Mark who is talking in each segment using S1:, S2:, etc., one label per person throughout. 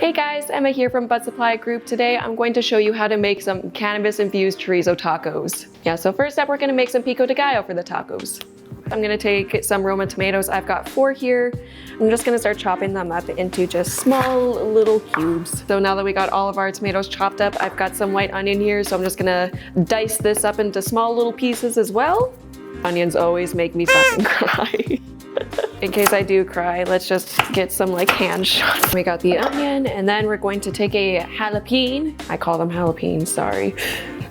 S1: Hey guys, Emma here from Bud Supply Group. Today I'm going to show you how to make some cannabis infused chorizo tacos. Yeah, so first up we're going to make some pico de gallo for the tacos. I'm going to take some Roma tomatoes. I've got 4 here. I'm just going to start chopping them up into just small little cubes. So now that we got all of our tomatoes chopped up, I've got some white onion here, so I'm just going to dice this up into small little pieces as well. Onions always make me fucking cry. In case I do cry, let's just get some like hand shots. We got the onion, and then we're going to take a jalapeno. I call them jalapenos, sorry.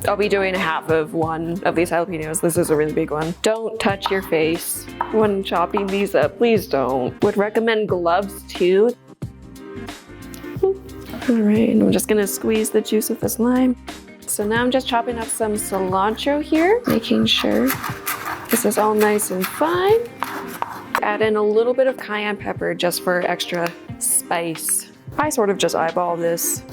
S1: I'll be doing half of one of these jalapenos. This is a really big one. Don't touch your face when chopping these up, please don't. Would recommend gloves too. All right, and I'm just gonna squeeze the juice of this lime. So now I'm just chopping up some cilantro here, making sure this is all nice and fine. Add in a little bit of cayenne pepper just for extra spice. I sort of just eyeball this.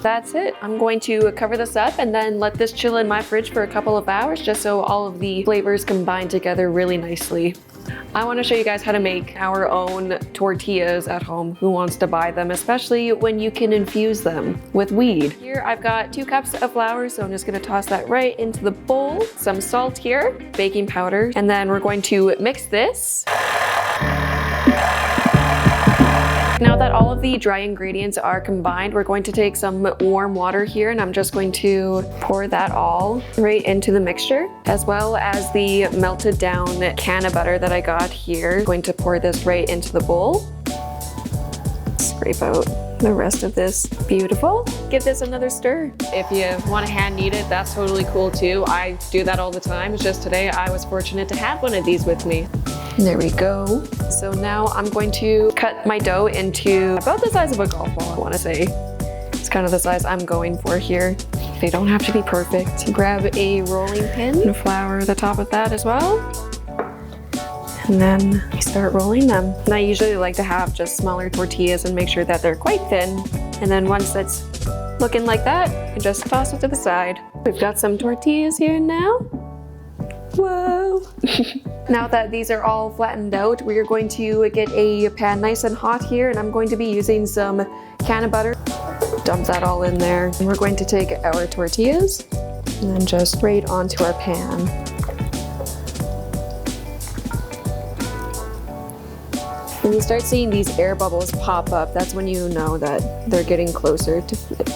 S1: That's it. I'm going to cover this up and then let this chill in my fridge for a couple of hours just so all of the flavors combine together really nicely. I want to show you guys how to make our own tortillas at home. Who wants to buy them, especially when you can infuse them with weed. Here I've got 2 cups of flour, so I'm just going to toss that right into the bowl. Some salt here, baking powder, and then we're going to mix this. Now that all of the dry ingredients are combined, we're going to take some warm water here, and I'm just going to pour that all right into the mixture, as well as the melted down can of butter that I got here. I'm going to pour this right into the bowl. Scrape out the rest of this. Beautiful. Give this another stir. If you want to hand knead it, that's totally cool too. I do that all the time. It's just today I was fortunate to have one of these with me. There we go. So now I'm going to cut my dough into about the size of a golf ball, I want to say. It's kind of the size I'm going for here. They don't have to be perfect. Grab a rolling pin and flour the top of that as well. And then I start rolling them. And I usually like to have just smaller tortillas and make sure that they're quite thin. And then once it's looking like that, you just toss it to the side. We've got some tortillas here now. Whoa. Now that these are all flattened out, we are going to get a pan nice and hot here, and I'm going to be using some can of butter. Dump that all in there. And we're going to take our tortillas and then just right onto our pan. When you start seeing these air bubbles pop up, that's when you know that they're getting closer to flip.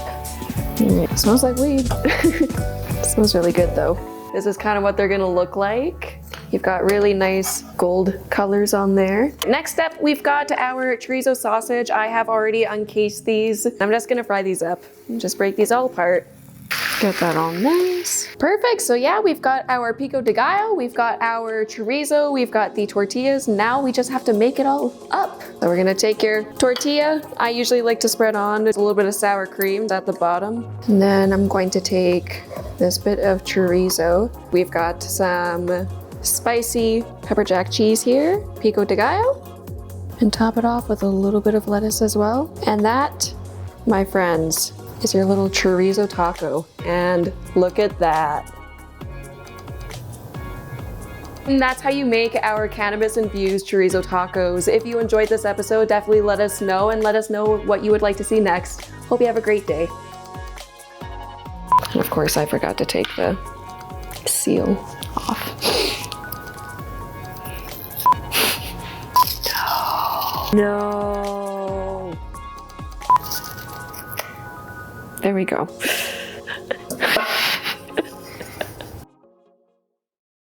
S1: It smells like weed. It smells really good though. This is kind of what they're gonna look like. You've got really nice gold colors on there. Next up, we've got our chorizo sausage. I have already uncased these. I'm just gonna fry these up and just break these all apart. Get that all nice. Perfect, so yeah, we've got our pico de gallo, we've got our chorizo, we've got the tortillas. Now we just have to make it all up. So we're gonna take your tortilla. I usually like to spread on a little bit of sour cream at the bottom. And then I'm going to take this bit of chorizo. We've got some spicy pepper jack cheese here, pico de gallo, and top it off with a little bit of lettuce as well. And that, my friends, is your little chorizo taco. And look at that. And that's how you make our cannabis infused chorizo tacos. If you enjoyed this episode, definitely let us know, and let us know what you would like to see next. Hope you have a great day. And of course, I forgot to take the seal off. No. There we go.